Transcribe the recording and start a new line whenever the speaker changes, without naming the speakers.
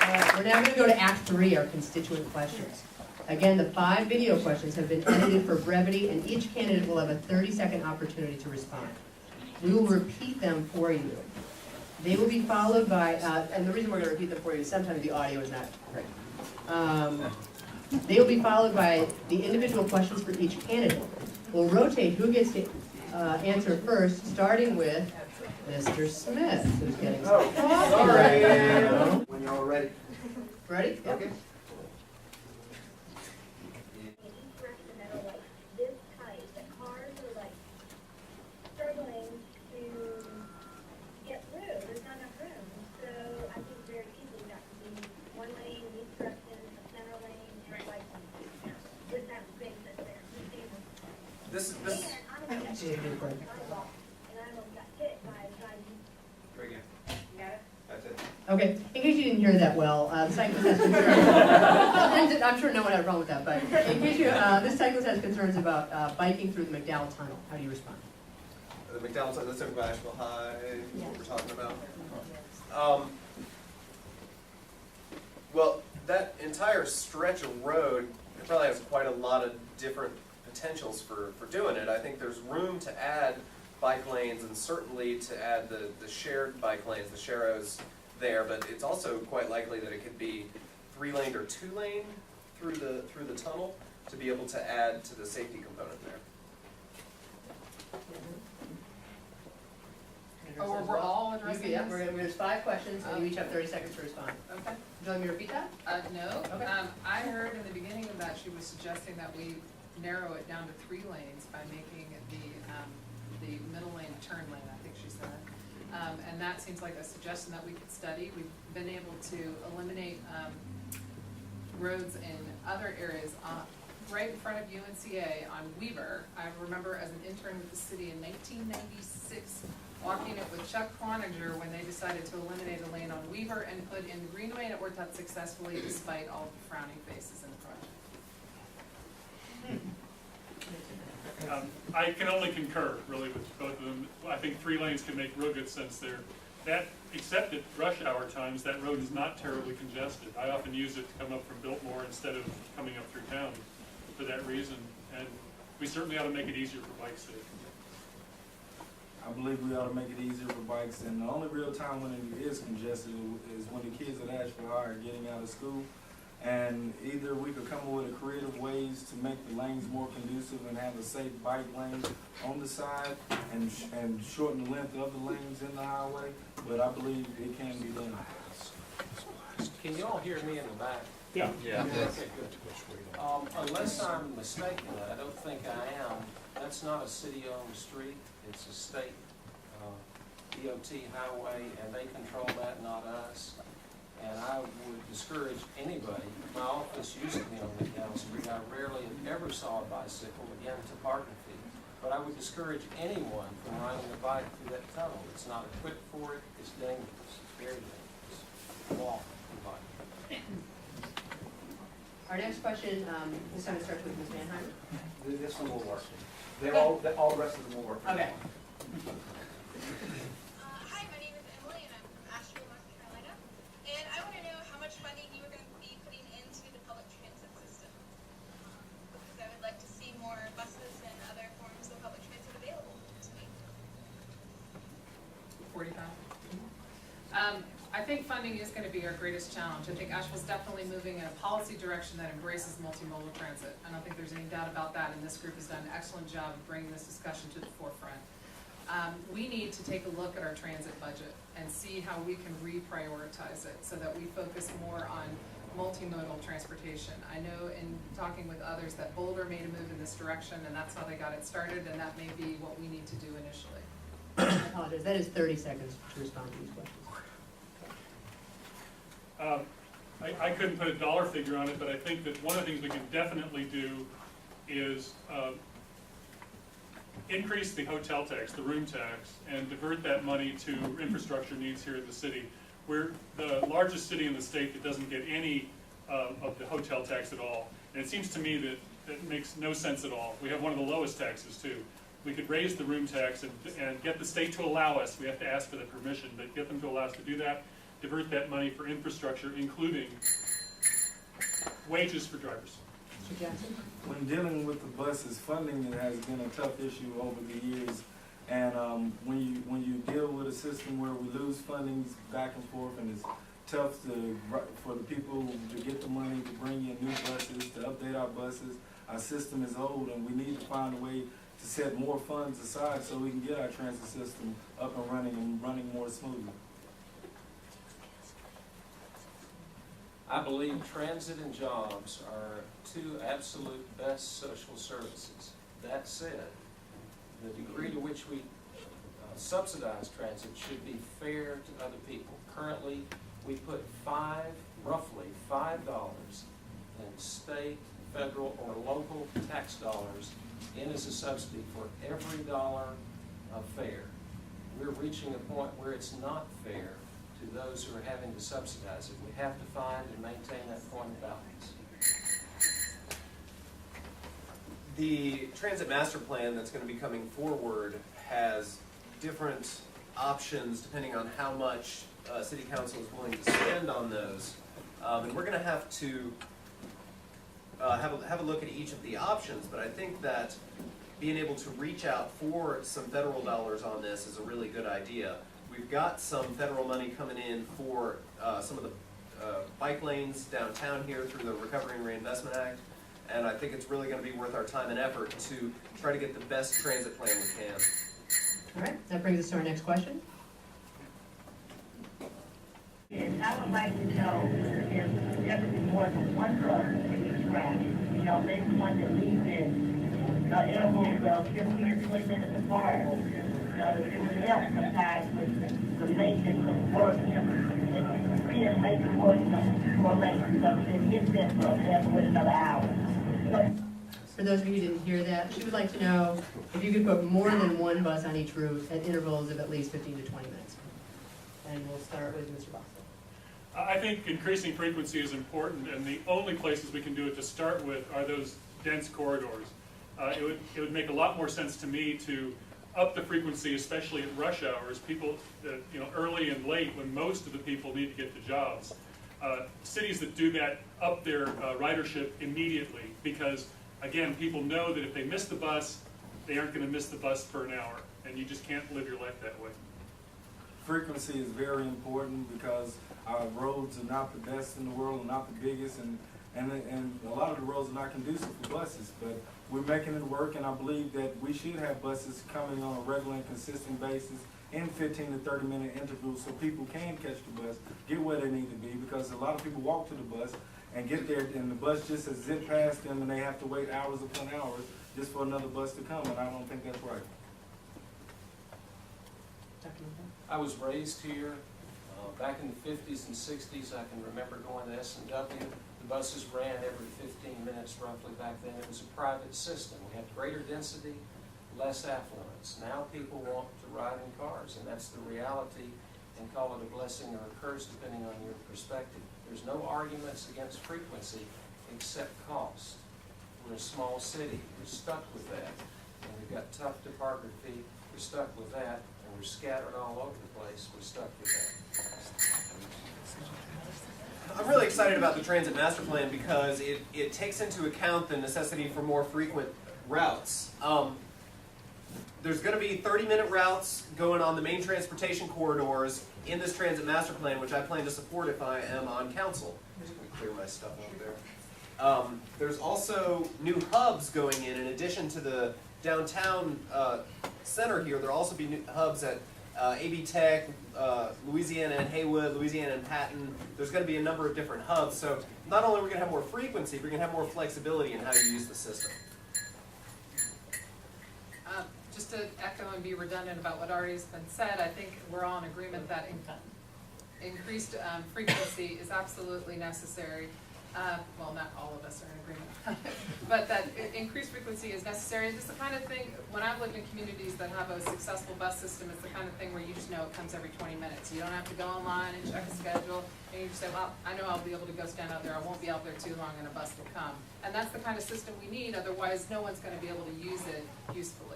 We're now going to go to Act 3, our constituent questions. Again, the 5 video questions have been edited for brevity, and each candidate will have a 30-second opportunity to respond. We will repeat them for you. They will be followed by, and the reason we're going to repeat them for you is sometimes the audio is not great. They will be followed by the individual questions for each candidate. We'll rotate who gets to answer first, starting with Mr. Smith, who's getting some coffee right now.
When you're all ready.
Ready? Yep.
Okay. This. Very good. That's it.
Okay, in case you didn't hear that well, the cyclist has concerns. I'm sure no one had a problem with that, but in case you, this cyclist has concerns about biking through the McDowell Tunnel. How do you respond?
The McDonald's, that's over by Asheville High, what we're talking about. Well, that entire stretch of road, it probably has quite a lot of different potentials for doing it. I think there's room to add bike lanes and certainly to add the shared bike lanes, the sharrows there, but it's also quite likely that it could be 3-lane or 2-lane through the tunnel to be able to add to the safety component there.
Oh, we're all addressing
Yeah,
this?
there's 5 questions, and you each have 30 seconds to respond.
Okay.
Would you like me to repeat that?
No.
Okay.
I heard in the beginning of that she was suggesting that we narrow it down to 3 lanes by making the middle lane a turn lane, I think she said. And that seems like a suggestion that we could study. We've been able to eliminate roads in other areas right in front of UNCA on Weaver. I remember as an intern with the city in 1996, walking it with Chuck Cloninger when they decided to eliminate a lane on Weaver and put in the Greenway, and it worked out successfully despite all the frowning faces in the project.
I can only concur, really, with both of them. I think 3 lanes can make real good sense there. That, except at rush hour times, that road is not terribly congested. I often use it to come up from Biltmore instead of coming up through town for that reason. And we certainly ought to make it easier for bike safety.
I believe we ought to make it easier for bikes, and the only real time when it is congested is when the kids at Asheville High are getting out of school. And either we could come up with creative ways to make the lanes more conducive and have a safe bike lane on the side and shorten the length of the lanes in the highway, but I believe it can be done.
Can you all hear me in the back?
Yeah.
Okay, good. Unless I'm mistaken, I don't think I am, that's not a city-owned street, it's a state DOT highway, and they control that, not us. And I would discourage anybody, my office used to be on McDowell Street, I rarely ever saw a bicycle, again, to parking fee. But I would discourage anyone from riding a bike through that tunnel. It's not equipped for it, it's dangerous, it's very dangerous. Walk the bike.
Our next question, this time it starts with Ms. Manheim.
This one will work. All the rest of them will work.
Okay.
Hi, my name is Emily, and I'm from Asheville, North Carolina. And I want to know how much funding you are going to be putting into the public transit system. Because I would like to see more buses and other forms of public transit available to me.
45. I think funding is going to be our greatest challenge. I think Asheville's definitely moving in a policy direction that embraces multimodal transit. I don't think there's any doubt about that, and this group has done an excellent job of bringing this discussion to the forefront. We need to take a look at our transit budget and see how we can reprioritize it so that we focus more on multimodal transportation. I know in talking with others that Boulder made a move in this direction, and that's how they got it started, and that may be what we need to do initially.
I apologize. That is 30 seconds to respond to these questions.
I couldn't put a dollar figure on it, but I think that one of the things we can definitely do is increase the hotel tax, the room tax, and divert that money to infrastructure needs here in the city. We're the largest city in the state that doesn't get any of the hotel tax at all. And it seems to me that that makes no sense at all. We have one of the lowest taxes too. We could raise the room tax and get the state to allow us, we have to ask for the permission, but get them to allow us to do that, divert that money for infrastructure, including wages for drivers.
Mr. Jackson?
When dealing with the buses, funding has been a tough issue over the years. And when you deal with a system where we lose fundings back and forth, and it's tough for the people to get the money to bring in new buses, to update our buses. Our system is old, and we need to find a way to set more funds aside so we can get our transit system up and running more smoothly.
I believe transit and jobs are two absolute best social services. That said, the degree to which we subsidize transit should be fair to other people. Currently, we put roughly $5 in state, federal, or local tax dollars in as a subsidy for every dollar of fare. We're reaching a point where it's not fair to those who are having to subsidize it. We have to find and maintain that point of balance.
The transit master plan that's going to be coming forward has different options depending on how much city council is willing to spend on those. And we're going to have to have a look at each of the options, but I think that being able to reach out for some federal dollars on this is a really good idea. We've got some federal money coming in for some of the bike lanes downtown here through the Recovery and Reinvestment Act, and I think it's really going to be worth our time and effort to try to get the best transit plan we can.
All right, that brings us to our next question.
And I would like to know if there could be more than one bus in each route. You know, maybe one that leaves in intervals of 15 to 20 minutes apart. It would help sometimes with the maintenance of work. And being late to work more late, so it gets there for another hour.
For those of you who didn't hear that, she would like to know if you could put more than one bus on each route at intervals of at least 15 to 20 minutes. And we'll start with Mr. Boxell.
I think increasing frequency is important, and the only places we can do it to start with are those dense corridors. It would make a lot more sense to me to up the frequency, especially at rush hours, people, early and late when most of the people need to get to jobs. Cities that do that up their ridership immediately because, again, people know that if they miss the bus, they aren't going to miss the bus for an hour, and you just can't live your life that way.
Frequency is very important because our roads are not the best in the world, and not the biggest, and a lot of the roads are not conducive for buses, but we're making it work, and I believe that we should have buses coming on a regular and consistent basis in 15 to 30 minute intervals so people can catch the bus, get where they need to be, because a lot of people walk to the bus and get there, and the bus just has zipped past them, and they have to wait hours upon hours just for another bus to come, and I don't think that's right.
I was raised here. Back in the 50s and 60s, I can remember going to S&W. The buses ran every 15 minutes roughly back then. It was a private system. We had greater density, less affluence. Now people want to ride in cars, and that's the reality, and call it a blessing or a curse depending on your perspective. There's no arguments against frequency except cost. We're a small city. We're stuck with that. And we've got tough topography. We're stuck with that. And we're scattered all over the place. We're stuck with that.
I'm really excited about the transit master plan because it takes into account the necessity for more frequent routes. There's going to be 30-minute routes going on the main transportation corridors in this transit master plan, which I plan to support if I am on council. I'm just going to clear my stuff over there. There's also new hubs going in addition to the downtown center here. There'll also be new hubs at AB Tech, Louisiana and Haywood, Louisiana and Patton. There's going to be a number of different hubs. So not only are we going to have more frequency, we're going to have more flexibility in how you use the system.
Just to echo and be redundant about what already has been said, I think we're all in agreement that increased frequency is absolutely necessary. Well, not all of us are in agreement on it, but that increased frequency is necessary. It's the kind of thing, when I've lived in communities that have a successful bus system, it's the kind of thing where you just know it comes every 20 minutes. You don't have to go online and check a schedule, and you just say, well, I know I'll be able to go stand out there. I won't be out there too long, and a bus will come. And that's the kind of system we need, otherwise no one's going to be able to use it usefully.